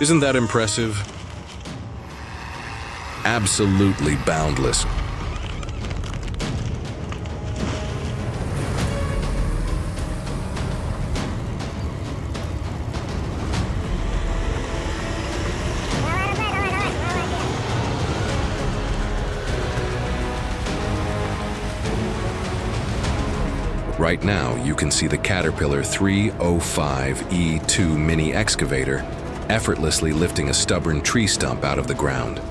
Isn't that impressive? Absolutely boundless. Right now, you can see the Caterpillar 305E2 mini excavator effortlessly lifting a stubborn tree stump out of the ground.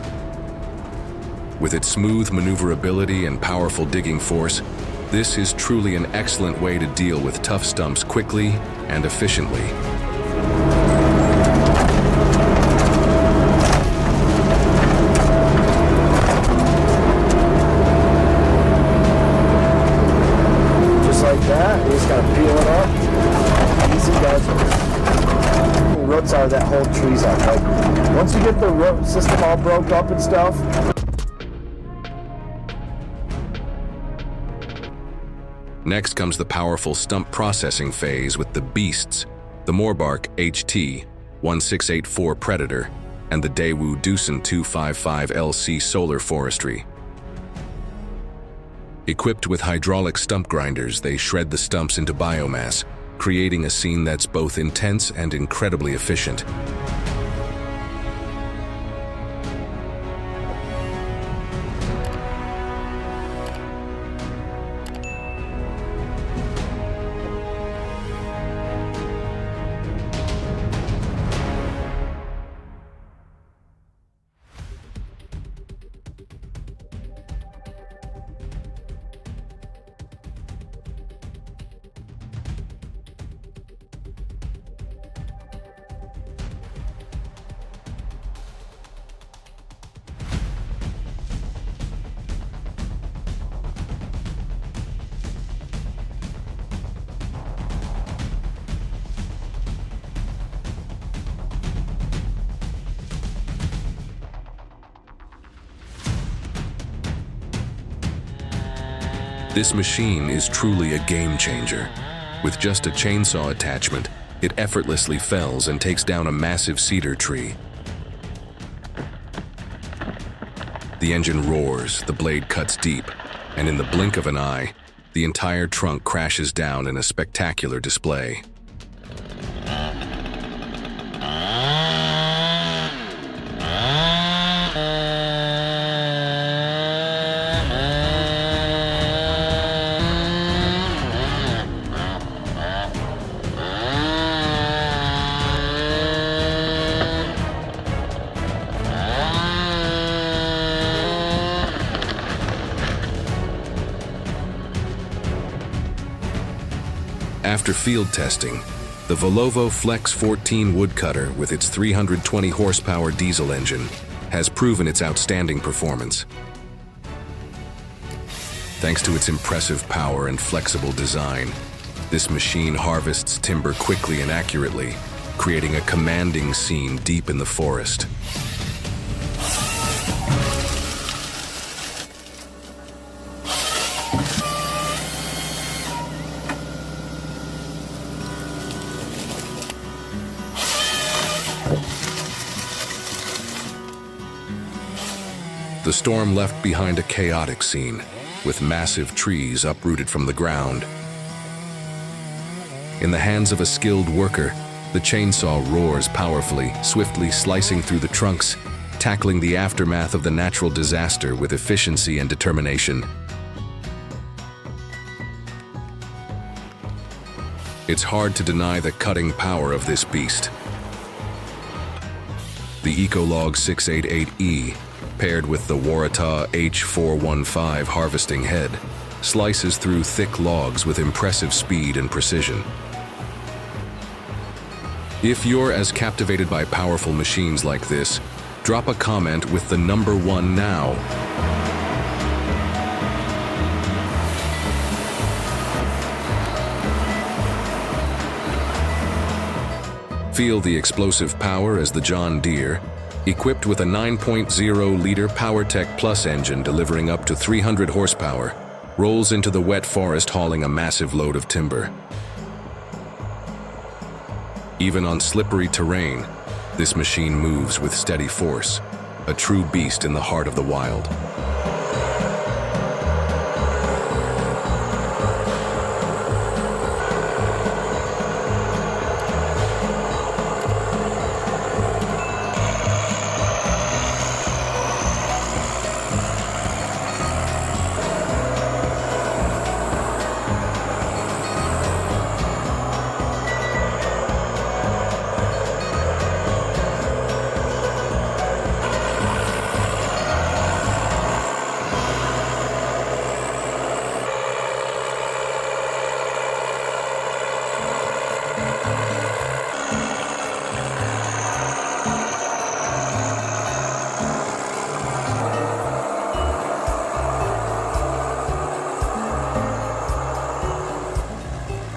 With its smooth maneuverability and powerful digging force, this is truly an excellent way to deal with tough stumps quickly and efficiently. That, you just gotta peel it up. Easy does it. The roots are that hold trees up. Like once you get the root system all broke up and stuff. Next comes the powerful stump processing phase with the beasts, the Morbark HT1684 Predator and the Daewoo Doosan 255 LC Solar Forestry. Equipped with hydraulic stump grinders, they shred the stumps into biomass, creating a scene that's both intense and incredibly efficient. This machine is truly a game changer. With just a chainsaw attachment, it effortlessly fells and takes down a massive cedar tree. The engine roars, the blade cuts deep, and in the blink of an eye, the entire trunk crashes down in a spectacular display. After field testing, the Volvo Flex 14 woodcutter with its 320 horsepower diesel engine has proven its outstanding performance. Thanks to its impressive power and flexible design, this machine harvests timber quickly and accurately, creating a commanding scene deep in the forest. The storm left behind a chaotic scene, with massive trees uprooted from the ground. In the hands of a skilled worker, the chainsaw roars powerfully, swiftly slicing through the trunks, tackling the aftermath of the natural disaster with efficiency and determination. It's hard to deny the cutting power of this beast. The Ecolog 688E, paired with the Waratah H415 harvesting head, slices through thick logs with impressive speed and precision. If you're as captivated by powerful machines like this, drop a comment with the number 1 now. Feel the explosive power as the John Deere, equipped with a 9.0-liter PowerTech Plus engine delivering up to 300 horsepower, rolls into the wet forest hauling a massive load of timber. Even on slippery terrain, This machine moves with steady force, a true beast in the heart of the wild.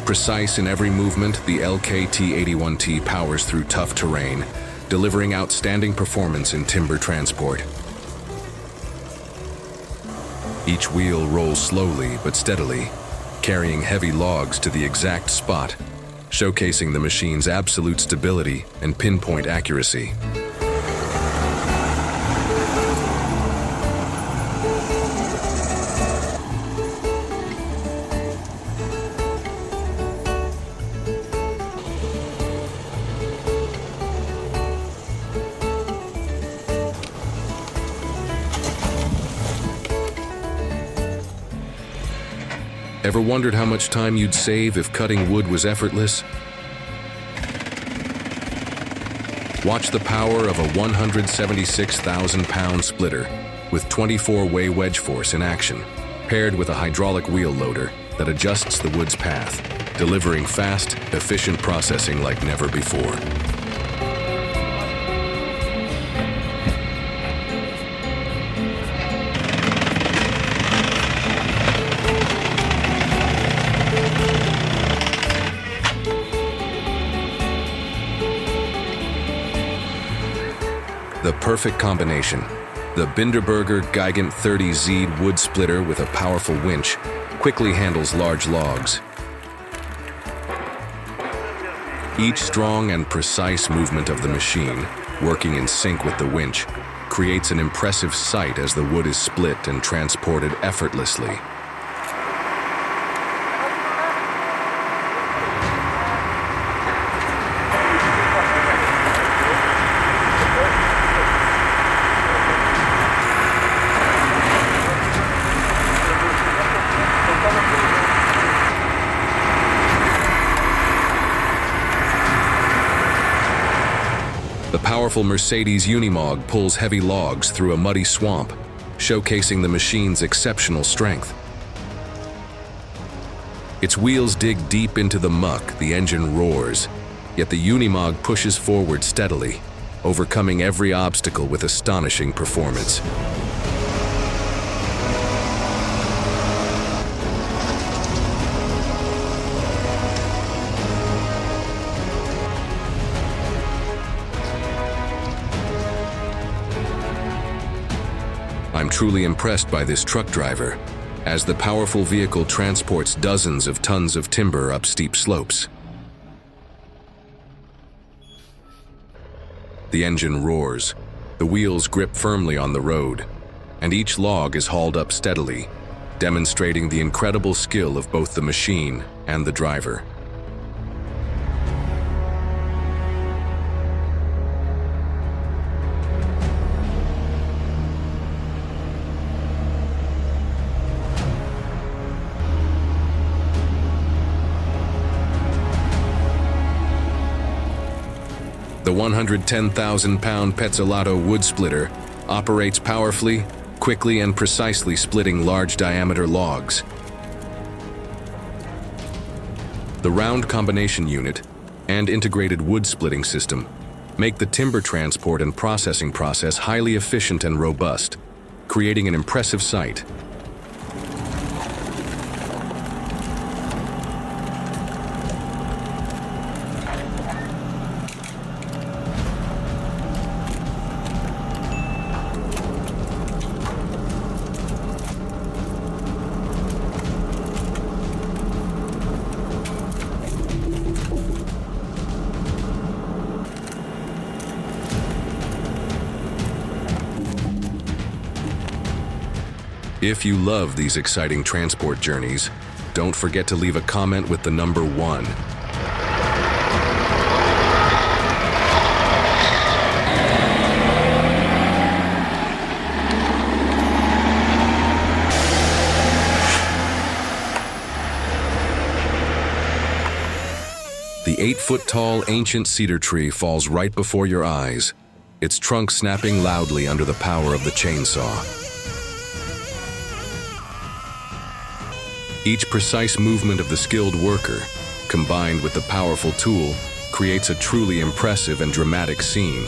Precise in every movement, the LKT-81T powers through tough terrain, delivering outstanding performance in timber transport. Each wheel rolls slowly but steadily, carrying heavy logs to the exact spot, showcasing the machine's absolute stability and pinpoint accuracy. Ever wondered how much time you'd save if cutting wood was effortless? Watch the power of a 176,000-pound splitter with 24-way wedge force in action, paired with a hydraulic wheel loader that adjusts the wood's path, delivering fast, efficient processing like never before. The perfect combination. The Binderberger Gigant 30Z wood splitter with a powerful winch quickly handles large logs. Each strong and precise movement of the machine, working in sync with the winch, creates an impressive sight as the wood is split and transported effortlessly. The powerful Mercedes Unimog pulls heavy logs through a muddy swamp, showcasing the machine's exceptional strength. Its wheels dig deep into the muck, the engine roars, yet the Unimog pushes forward steadily, overcoming every obstacle with astonishing performance. I'm truly impressed by this truck driver, as the powerful vehicle transports dozens of tons of timber up steep slopes. The engine roars, the wheels grip firmly on the road, and each log is hauled up steadily, demonstrating the incredible skill of both the machine and the driver. The 110,000-pound Petzolato wood splitter operates powerfully, quickly, and precisely splitting large-diameter logs. The round combination unit and integrated wood splitting system make the timber transport and processing process highly efficient and robust, creating an impressive sight. If you love these exciting transport journeys, don't forget to leave a comment with the number 1. The 8-foot-tall ancient cedar tree falls right before your eyes, its trunk snapping loudly under the power of the chainsaw. Each precise movement of the skilled worker, combined with the powerful tool, creates a truly impressive and dramatic scene.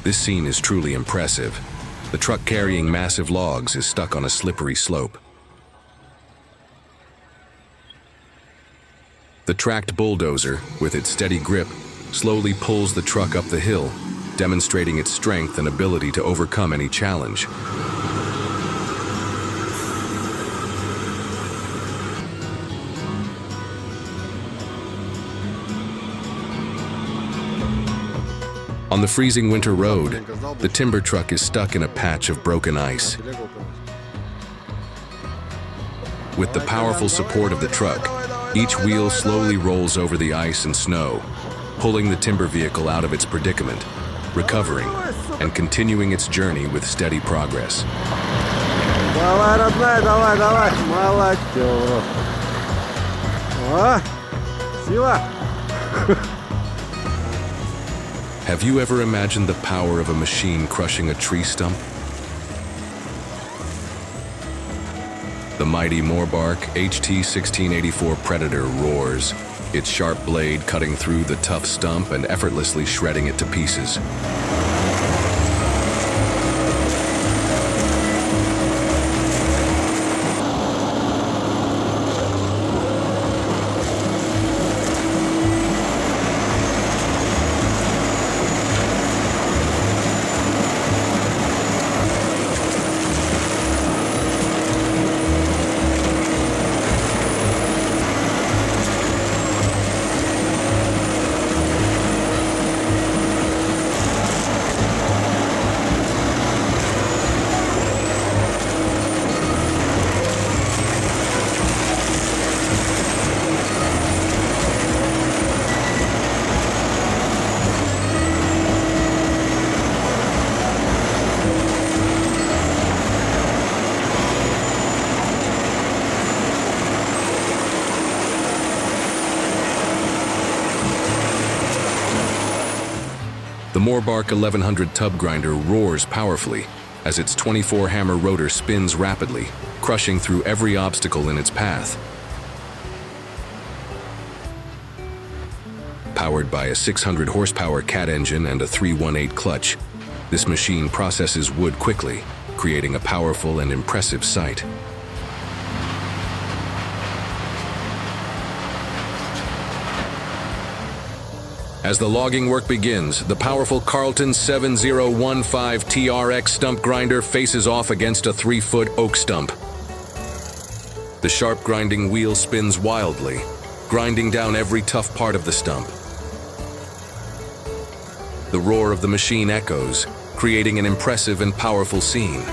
This scene is truly impressive. The truck carrying massive logs is stuck on a slippery slope. The tracked bulldozer, with its steady grip, slowly pulls the truck up the hill, demonstrating its strength and ability to overcome any challenge. On the freezing winter road, the timber truck is stuck in a patch of broken ice. With the powerful support of the truck, each wheel slowly rolls over the ice and snow, pulling the timber vehicle out of its predicament, recovering, and continuing its journey with steady progress. Давай, родная, давай, давай, молодец. О, сила. Have you ever imagined the power of a machine crushing a tree stump? The mighty Moorbark HT1684 Predator roars, its sharp blade cutting through the tough stump and effortlessly shredding it to pieces. The Moorbark 1100 tub grinder roars powerfully as its 24-hammer rotor spins rapidly, crushing through every obstacle in its path. Powered by a 600-horsepower cat engine and a 318 clutch, this machine processes wood quickly, creating a powerful and impressive sight. As the logging work begins, the powerful Carlton 7015 TRX stump grinder faces off against a 3-foot oak stump. The sharp grinding wheel spins wildly, grinding down every tough part of the stump. The roar of the machine echoes, creating an impressive and powerful scene.